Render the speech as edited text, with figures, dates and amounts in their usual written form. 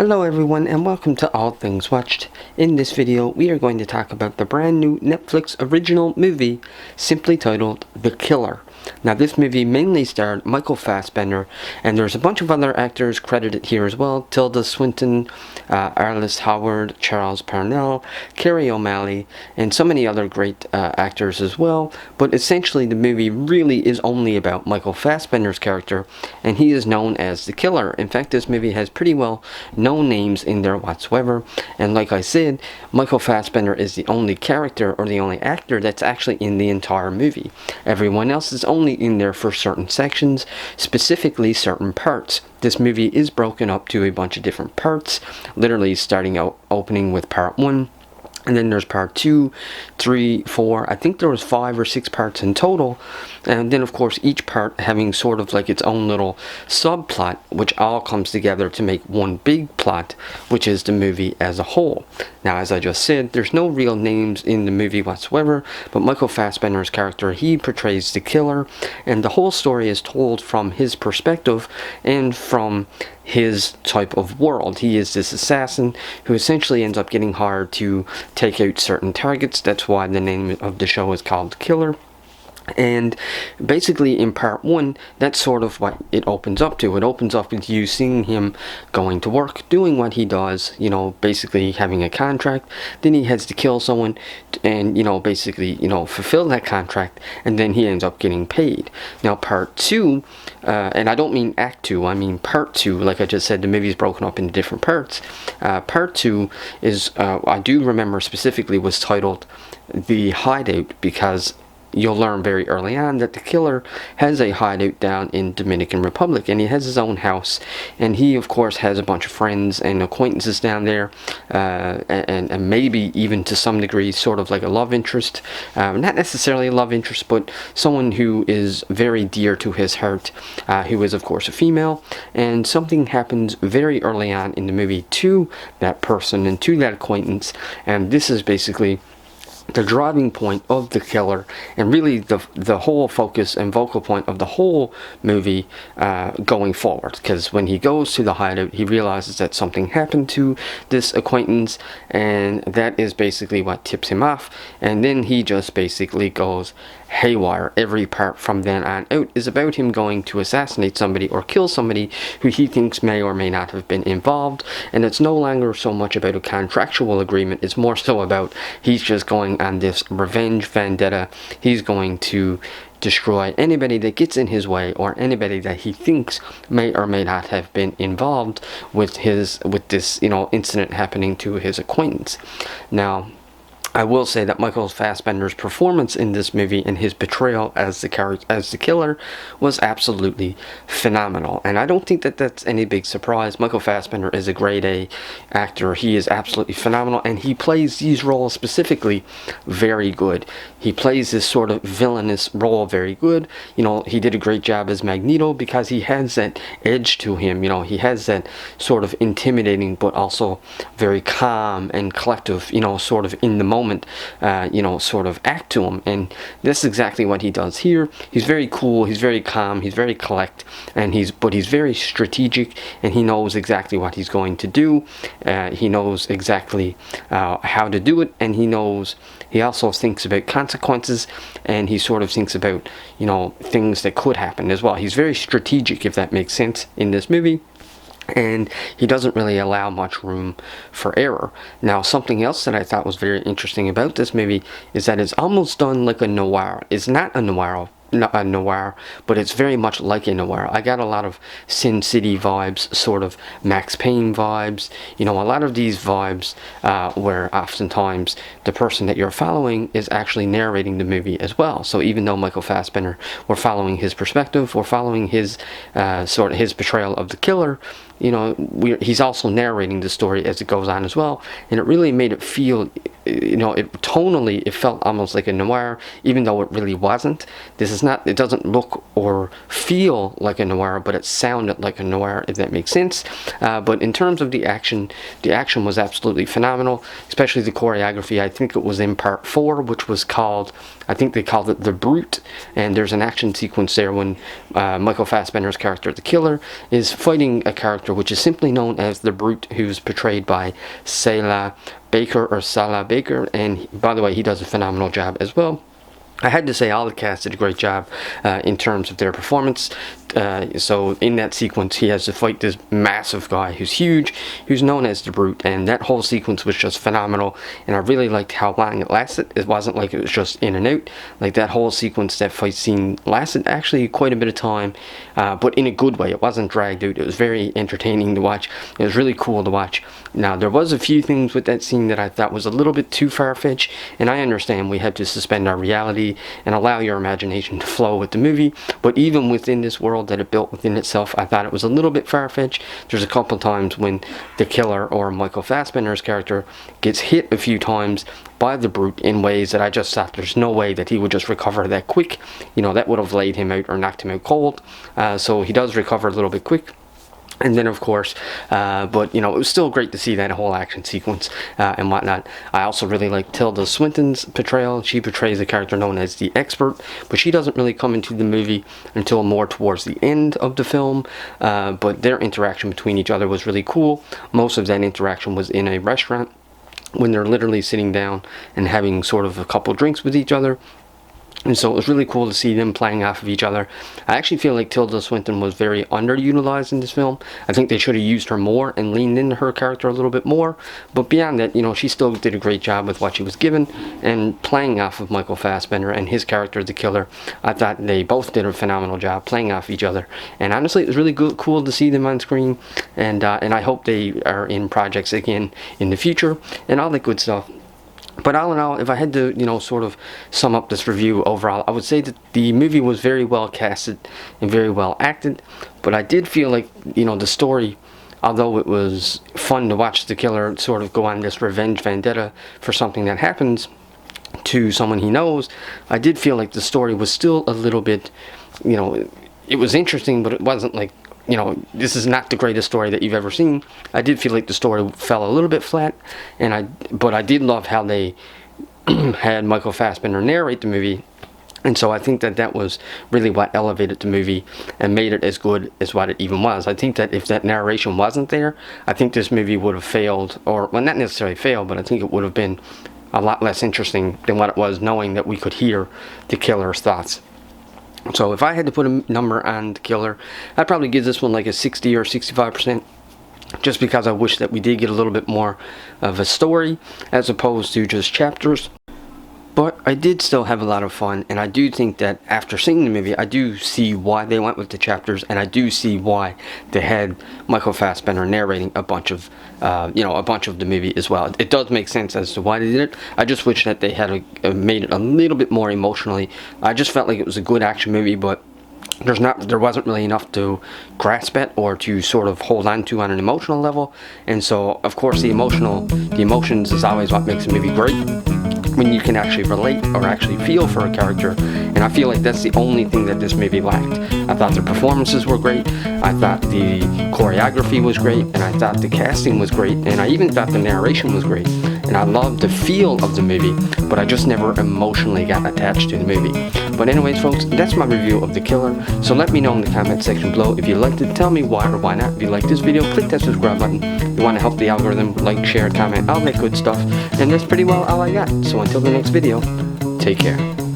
Hello everyone and welcome to All Things Watched. In this video we are going to talk about the brand new Netflix original movie simply titled The Killer. Now this movie mainly starred Michael Fassbender, and there's a bunch of other actors credited here as well: Tilda Swinton, Arliss Howard, Charles Parnell, Carey O'Malley, and so many other great actors as well. But essentially the movie really is only about Michael Fassbender's character, and he is known as the Killer. In fact, this movie has pretty well no names in there whatsoever, and like I said, Michael Fassbender is the only character or the only actor that's actually in the entire movie. Everyone else is only in there for certain sections, specifically certain parts. This movie is broken up to a bunch of different parts, literally starting out opening with part 1, and then there's part 2, 3, 4, I think there was 5 or 6 parts in total, and then of course each part having sort of like its own little subplot, which all comes together to make one big plot, which is the movie as a whole. Now, as I just said, there's no real names in the movie whatsoever, but Michael Fassbender's character, he portrays the Killer, and the whole story is told from his perspective and from his type of world. He is this assassin who essentially ends up getting hired to take out certain targets. That's why the name of the show is called Killer. And basically in part 1, that's sort of what it opens up to. It opens up with you seeing him going to work, doing what he does, basically having a contract. Then he has to kill someone and, basically, fulfill that contract, and then he ends up getting paid. Now part 2, and I don't mean act 2, I mean part 2, like I just said, the movie is broken up into different parts. Part 2 is, I do remember specifically, was titled The Hideout, because you'll learn very early on that the Killer has a hideout down in Dominican Republic, and he has his own house, and he of course has a bunch of friends and acquaintances down there, and maybe even to some degree sort of like a love interest, not necessarily a love interest, but someone who is very dear to his heart, who is of course a female. And something happens very early on in the movie to that person and to that acquaintance, and this is basically the driving point of the Killer, and really the whole focus and vocal point of the whole movie going forward. Because when he goes to the hideout, he realizes that something happened to this acquaintance, and that is basically what tips him off, and then he just basically goes haywire. Every part from then on out is about him going to assassinate somebody or kill somebody who he thinks may or may not have been involved, and it's no longer so much about a contractual agreement, it's more so about he's just going on this revenge vendetta. He's going to destroy anybody that gets in his way, or anybody that he thinks may or may not have been involved with this incident happening to his acquaintance. Now, I will say that Michael Fassbender's performance in this movie and his portrayal as the Killer was absolutely phenomenal, and I don't think that that's any big surprise. Michael Fassbender is a grade A actor. He is absolutely phenomenal, and he plays these roles specifically very good. He plays this sort of villainous role very good. He did a great job as Magneto, because he has that edge to him. He has that sort of intimidating but also very calm and collective, sort of in the moment, sort of act to him, and that's exactly what he does here. He's very cool, he's very calm, he's very collect, and he's very strategic, and he knows exactly what he's going to do. He knows exactly how to do it, and he also thinks about consequences, and he sort of thinks about things that could happen as well. He's very strategic, if that makes sense, in this movie, and he doesn't really allow much room for error. Now, something else that I thought was very interesting about this movie is that it's almost done like a noir. It's not a noir, but it's very much like a noir. I got a lot of Sin City vibes, sort of Max Payne vibes, a lot of these vibes where oftentimes the person that you're following is actually narrating the movie as well. So even though Michael Fassbender, we're following his perspective, we're following his sort of his portrayal of the Killer, he's also narrating the story as it goes on as well, and it really made it feel you know, tonally it felt almost like a noir, even though it really wasn't. This is not, it doesn't look or feel like a noir, but it sounded like a noir, if that makes sense. But in terms of the action was absolutely phenomenal, especially the choreography. I think it was in part 4, which was called, I think they called it The Brute, and there's an action sequence there when Michael Fassbender's character, the Killer, is fighting a character which is simply known as The Brute, who's portrayed by Salah Baker, and by the way, he does a phenomenal job as well. I had to say all the cast did a great job in terms of their performance. So in that sequence, he has to fight this massive guy who's huge, who's known as the Brute, and that whole sequence was just phenomenal, and I really liked how long it lasted. It wasn't like it was just in and out. Like, that whole sequence, that fight scene lasted actually quite a bit of time, but in a good way. It wasn't dragged out. It was very entertaining to watch. It was really cool to watch. Now, there was a few things with that scene that I thought was a little bit too far-fetched, and I understand we have to suspend our reality and allow your imagination to flow with the movie, but even within this world that it built within itself, I thought it was a little bit far-fetched. There's a couple times when the Killer, or Michael Fassbender's character, gets hit a few times by the Brute in ways that I just thought there's no way that he would just recover that quick. You know, that would have laid him out or knocked him out cold. So he does recover a little bit quick. And then, of course, but, you know, it was still great to see that whole action sequence and whatnot. I also really like Tilda Swinton's portrayal. She portrays a character known as the Expert, but she doesn't really come into the movie until more towards the end of the film. But their interaction between each other was really cool. Most of that interaction was in a restaurant when they're literally sitting down and having sort of a couple drinks with each other. And so it was really cool to see them playing off of each other. I actually feel like Tilda Swinton was very underutilized in this film. I think they should have used her more and leaned into her character a little bit more. But beyond that, you know, she still did a great job with what she was given. And playing off of Michael Fassbender and his character, the Killer, I thought they both did a phenomenal job playing off each other. And honestly, it was really cool to see them on screen. And I hope they are in projects again in the future and all that good stuff. But all in all, if I had to, you know, sort of sum up this review overall, I would say that the movie was very well casted and very well acted. But I did feel like, you know, the story, although it was fun to watch the Killer sort of go on this revenge vendetta for something that happens to someone he knows, I did feel like the story was still a little bit, you know, it was interesting, but it wasn't like, you know, this is not the greatest story that you've ever seen. I did feel like the story fell a little bit flat, but I did love how they had Michael Fassbender narrate the movie, and so I think that that was really what elevated the movie and made it as good as what it even was. I think that if that narration wasn't there, I think this movie would have failed, or, well, not necessarily failed, but I think it would have been a lot less interesting than what it was, knowing that we could hear the Killer's thoughts. So if I had to put a number on the Killer, I'd probably give this one like a 60 or 65%, just because I wish that we did get a little bit more of a story as opposed to just chapters. But I did still have a lot of fun, and I do think that after seeing the movie, I do see why they went with the chapters, and I do see why they had Michael Fassbender narrating a bunch of, a bunch of the movie as well. It does make sense as to why they did it. I just wish that they had made it a little bit more emotionally. I just felt like it was a good action movie, but there wasn't really enough to grasp at or to sort of hold on to on an emotional level. And so, of course, the emotions is always what makes a movie great, when you can actually relate or actually feel for a character. And I feel like that's the only thing that this movie lacked. I thought the performances were great, I thought the choreography was great, and I thought the casting was great, and I even thought the narration was great. And I loved the feel of the movie, but I just never emotionally got attached to the movie. But anyways, folks, that's my review of The Killer. So let me know in the comment section below if you liked it. Tell me why or why not. If you like this video, click that subscribe button. If you want to help the algorithm, like, share, comment, all that good stuff. And that's pretty well all I got. So until the next video, take care.